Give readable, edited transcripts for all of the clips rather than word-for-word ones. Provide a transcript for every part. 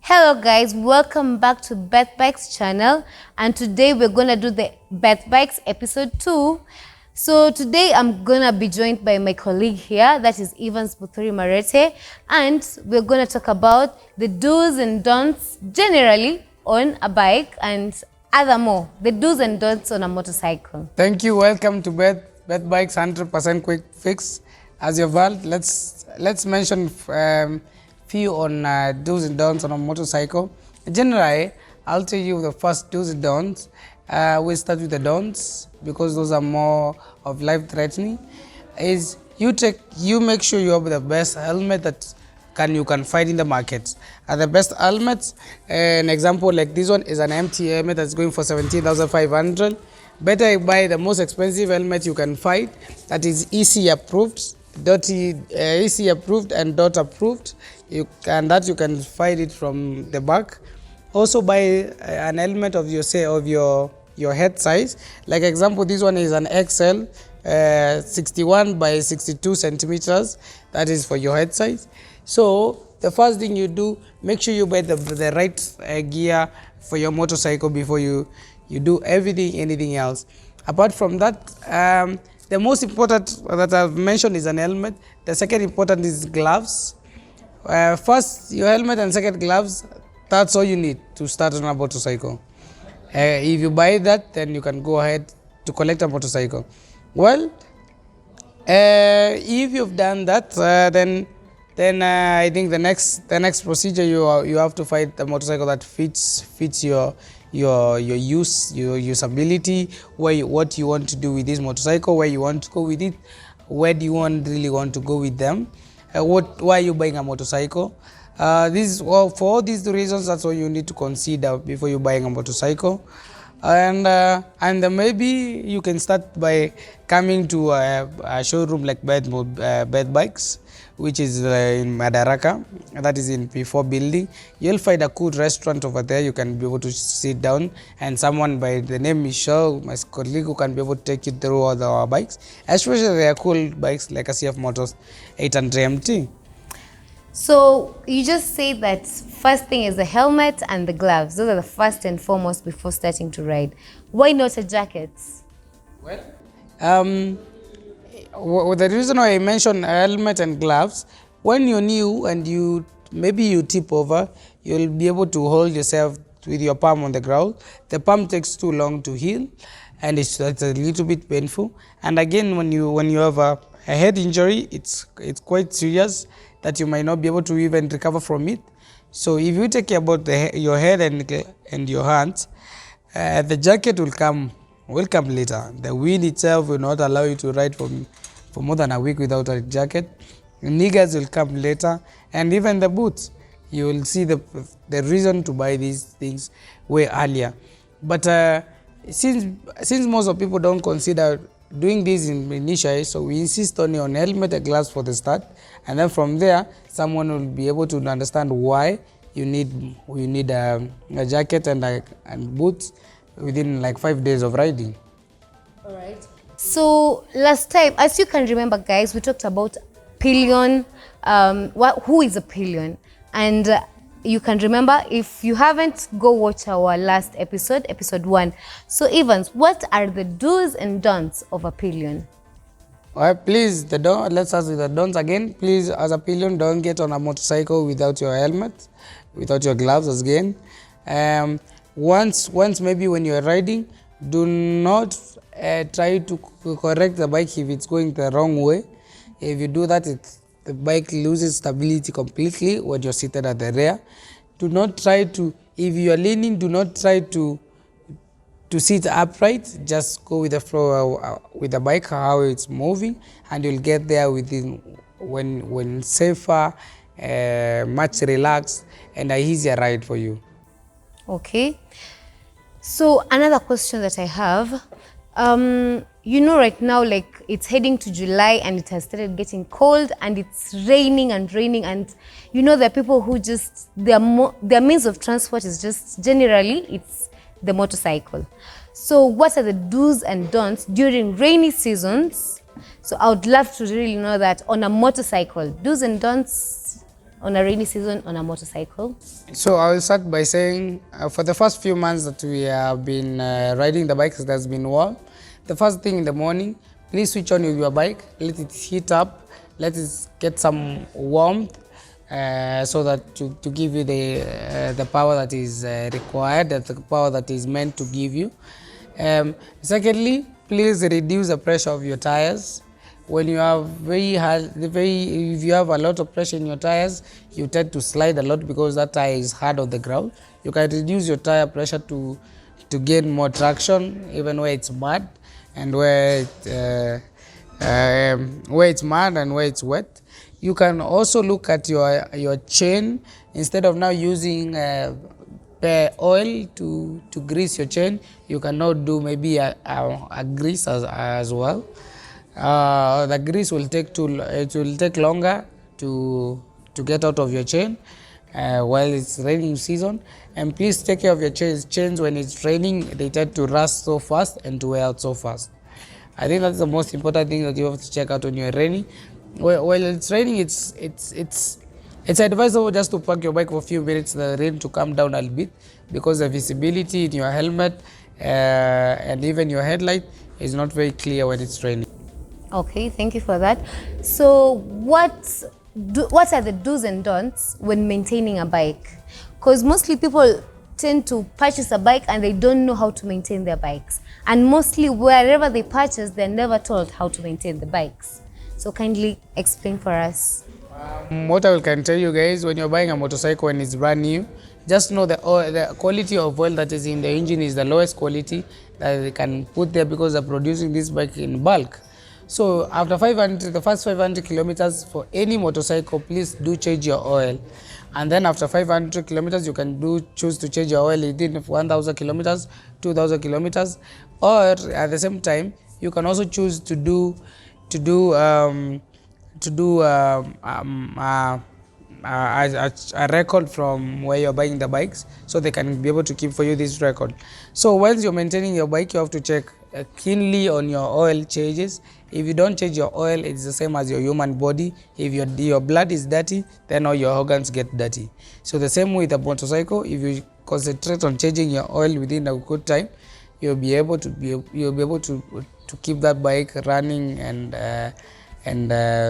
Hello guys, welcome back to Beth Bikes channel, and today we're gonna do the Beth Bikes episode 2. So today I'm gonna be joined by my colleague here, that is Evans Buthuri Marete, and we're gonna talk about the do's and don'ts generally on a bike and other more, the do's and don'ts on a motorcycle. Thank you. Welcome to Beth Bikes 100% quick fix. As you've heard, let's mention few on do's and don'ts on a motorcycle. Generally, I'll tell you the first do's and don'ts. We'll start with the don'ts because those are more of life-threatening. Is you make sure you have the best helmet that you can find in the market. The best helmets, an example like this one is an MT helmet that's going for 17,500. Better you buy the most expensive helmet you can find that is EC approved, EC approved and DOT approved. You can find it from the back. Also buy an helmet of your head size. Like example, this one is an XL 61 by 62 centimeters. That is for your head size. So the first thing you do, make sure you buy the right gear for your motorcycle before you do anything else. Apart from that, the most important that I've mentioned is an helmet. The second important is gloves. First your helmet and second gloves. That's all you need to start on a motorcycle. If you buy that, then you can go ahead to collect a motorcycle. Well, if you've done that, then I think the next procedure you have to find the motorcycle that fits your usability, what you want to do with this motorcycle, where you want to go with it, where do you really want to go with them, why are you buying a motorcycle. For all these reasons, that's all you need to consider before you're buying a motorcycle. And maybe you can start by coming to a showroom like Beth Bikes, which is in Madaraka, that is in P4 building. You'll find a cool restaurant over there. You can be able to sit down, and someone by the name Michelle, my colleague, who can be able to take you through all our bikes, especially they are cool bikes like a CF Motors 800 MT. So you just say that first thing is the helmet and the gloves. Those are the first and foremost before starting to ride. Why not a jacket? Well, the reason why I mentioned helmet and gloves, when you're new and maybe you tip over, you'll be able to hold yourself with your palm on the ground. The palm takes too long to heal, and it's a little bit painful. And again, when you have a head injury, it's quite serious that you might not be able to even recover from it. So if you take care about your head and your hands, the jacket will come later. The wind itself will not allow you to ride for more than a week without a jacket. Niggers will come later, and even the boots. You will see the reason to buy these things way earlier. But since most of people don't consider doing this initially, so we insist only on helmet and gloves for the start, and then from there someone will be able to understand why you need a jacket and boots within like 5 days of riding. All right. So last time, as you can remember, guys, we talked about Pillion. Who is a Pillion? And you can remember, if you haven't, go watch our last episode 1. So Evans, what are the do's and don'ts of a Pillion? Please, let's start with the don'ts again. Please, as a Pillion, don't get on a motorcycle without your helmet, without your gloves again. Once maybe when you're riding, do not try to correct the bike if it's going the wrong way. If you do that, the bike loses stability completely when you're seated at the rear. Do not try to, if you are leaning, do not try to sit upright. Just go with the flow with the bike, how it's moving, and you'll get there when safer, much relaxed, and an easier ride for you. Okay. So another question that I have, right now, like, it's heading to July and it has started getting cold and it's raining, and there are people who just, their means of transport is just generally it's the motorcycle. So what are the do's and don'ts during rainy seasons? So I would love to really know that on a motorcycle, do's and don'ts on a rainy season on a motorcycle? So I will start by saying for the first few months that we have been riding the bike, it has been warm. The first thing in the morning, please switch on your bike, let it heat up, let it get some warmth so that to give you the power that is required, the power that is meant to give you. Secondly, please reduce the pressure of your tires. When you have if you have a lot of pressure in your tires, you tend to slide a lot because that tire is hard on the ground. You can reduce your tire pressure to gain more traction, even where it's mud and where it's mud and where it's wet. You can also look at your chain. Instead of now using oil to grease your chain, you can now do maybe a grease as well. The grease will take longer to get out of your chain while it's raining season. And please take care of your chains. When it's raining, they tend to rust so fast and to wear out so fast. I think that's the most important thing that you have to check out when you're raining. While it's raining, it's advisable just to park your bike for a few minutes, the rain to calm down a little bit, because the visibility in your helmet and even your headlight is not very clear when it's raining. Okay, thank you for that. So what are the do's and don'ts when maintaining a bike? Because mostly people tend to purchase a bike and they don't know how to maintain their bikes. And mostly wherever they purchase, they're never told how to maintain the bikes. So kindly explain for us. What I can tell you guys, when you're buying a motorcycle and it's brand new, just know the quality of oil that is in the engine is the lowest quality that they can put there, because they're producing this bike in bulk. So after the first 500 kilometers for any motorcycle, please do change your oil. And then after 500 kilometers, you can choose to change your oil within 1,000 kilometers, 2,000 kilometers, or at the same time, you can also choose to do a record from where you're buying the bikes, so they can be able to keep for you this record. So once you're maintaining your bike, you have to check keenly on your oil changes. If you don't change your oil, it's the same as your human body. If your blood is dirty, then all your organs get dirty. So the same with a motorcycle, if you concentrate on changing your oil within a good time, you'll be able to keep that bike running and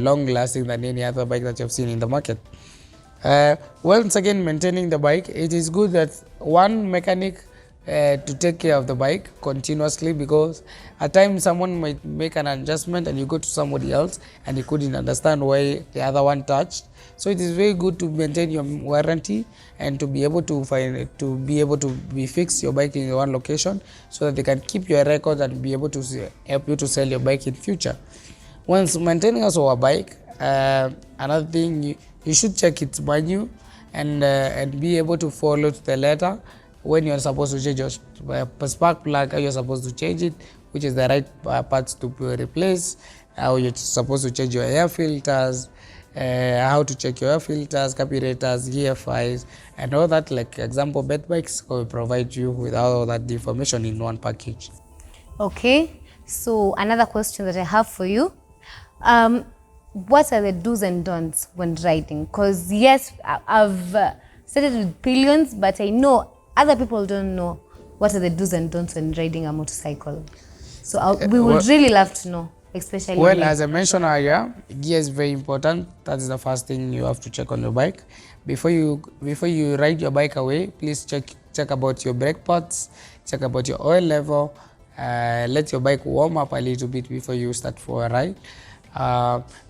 long lasting than any other bike that you've seen in the market. Once again, maintaining the bike, it is good that one mechanic to take care of the bike continuously, because at times someone might make an adjustment and you go to somebody else and you couldn't understand why the other one touched. So it is very good to maintain your warranty and to be able to fix your bike in one location, so that they can keep your record and be able to help you to sell your bike in future. Once maintaining also a bike, another thing, you should check its manual and be able to follow to the letter when you're supposed to change your spark plug, how you're supposed to change it, which is the right parts to replace, how you're supposed to change your air filters, how to check your air filters, carburetors, gear files, and all that. Like example, bed bikes will provide you with all that information in one package. Okay, so another question that I have for you, what are the do's and don'ts when riding? Because yes, I've started with Pillions, but I know other people don't know what are the do's and don'ts when riding a motorcycle. So we would really love to know, especially. Well, as I mentioned earlier, gear is very important. That is the first thing you have to check on your bike. Before you ride your bike away, please check about your brake pads, check about your oil level. Let your bike warm up a little bit before you start for a ride.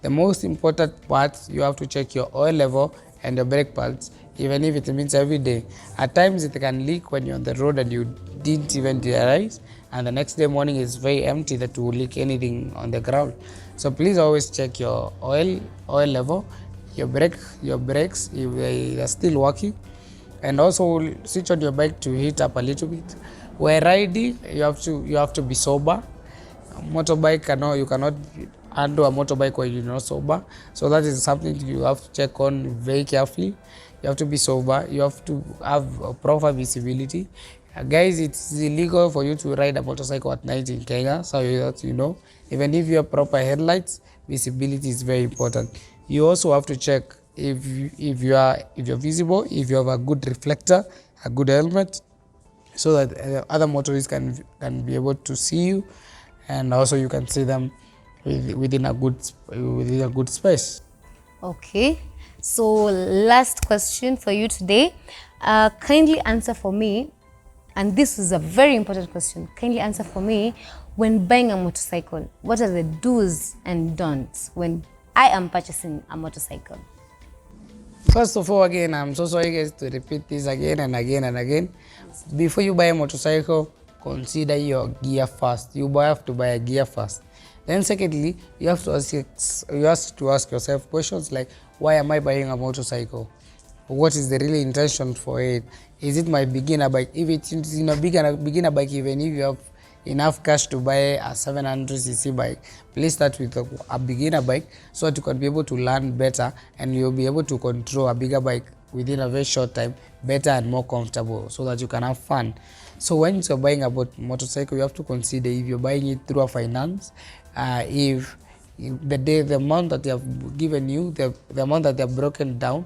The most important part, you have to check your oil level and your brake pads, even if it means every day. At times it can leak when you're on the road and you didn't even realize, and the next day morning is very empty that will leak anything on the ground. So please always check your oil level, your brakes if they are still working, and also switch on your bike to heat up a little bit. When riding, you have to be sober. Motorbike, you cannot handle a motorbike when you're not sober. So that is something you have to check on very carefully. You have to be sober. You have to have a proper visibility. Guys, it's illegal for you to ride a motorcycle at night in Kenya, so that you know. Even if you have proper headlights, visibility is very important. You also have to check if you're visible, if you have a good reflector, a good helmet, so that other motorists can be able to see you, and also you can see them within a good space. Okay, so last question for you today. Kindly answer for me, and this is a very important question. Kindly answer for me, when buying a motorcycle, what are the do's and don'ts when I am purchasing a motorcycle? First of all, again, I'm so sorry guys to repeat this again and again and again. Before you buy a motorcycle, consider your gear first. You have to buy a gear first. Then secondly, you have to ask yourself questions like, why am I buying a motorcycle? What is the real intention for it? Is it my beginner bike? If it's in a beginner bike, even if you have enough cash to buy a 700cc bike, please start with a beginner bike so that you can be able to learn better, and you'll be able to control a bigger bike within a very short time, better and more comfortable, so that you can have fun. So when you're buying a motorcycle, you have to consider if you're buying it through a finance, if the amount that they have given you, the amount that they have broken down,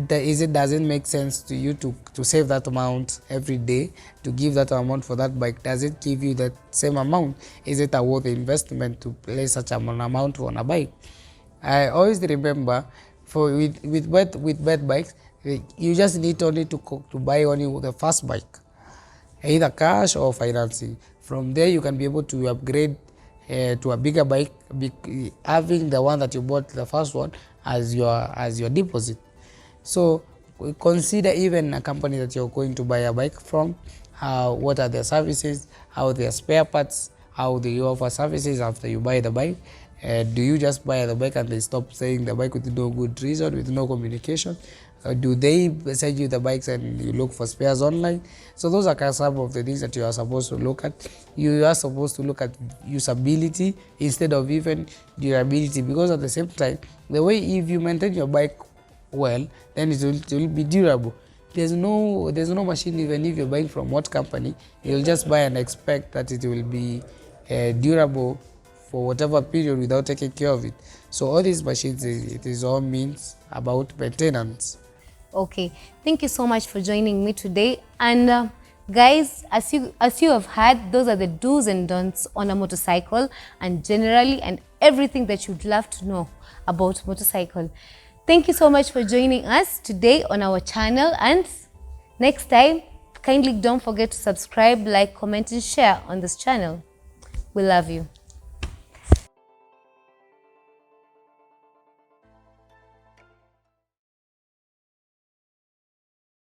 does it make sense to you to save that amount every day, to give that amount for that bike? Does it give you that same amount? Is it a worth investment to place such an amount on a bike? I always remember with bad bikes, you just need only to buy only the first bike, either cash or financing. From there you can be able to upgrade to a bigger bike, having the one that you bought, the first one, as your deposit. So consider even a company that you're going to buy a bike from, what are their services, how their spare parts, how do you offer services after you buy the bike. Do you just buy the bike and they stop selling the bike with no good reason, with no communication? Do they send you the bikes and you look for spares online? So those are some of the things that you are supposed to look at. You are supposed to look at usability instead of even durability, because at the same time, the way if you maintain your bike well, then it will be durable. There's no machine, even if you're buying from what company, you'll just buy and expect that it will be durable for whatever period without taking care of it. So all these machines, it is all means about maintenance. Okay, thank you so much for joining me today. And guys, as you have heard, those are the do's and don'ts on a motorcycle, and generally and everything that you'd love to know about motorcycle. Thank you so much for joining us today on our channel, and next time, kindly don't forget to subscribe, like, comment and share on this channel. We love you.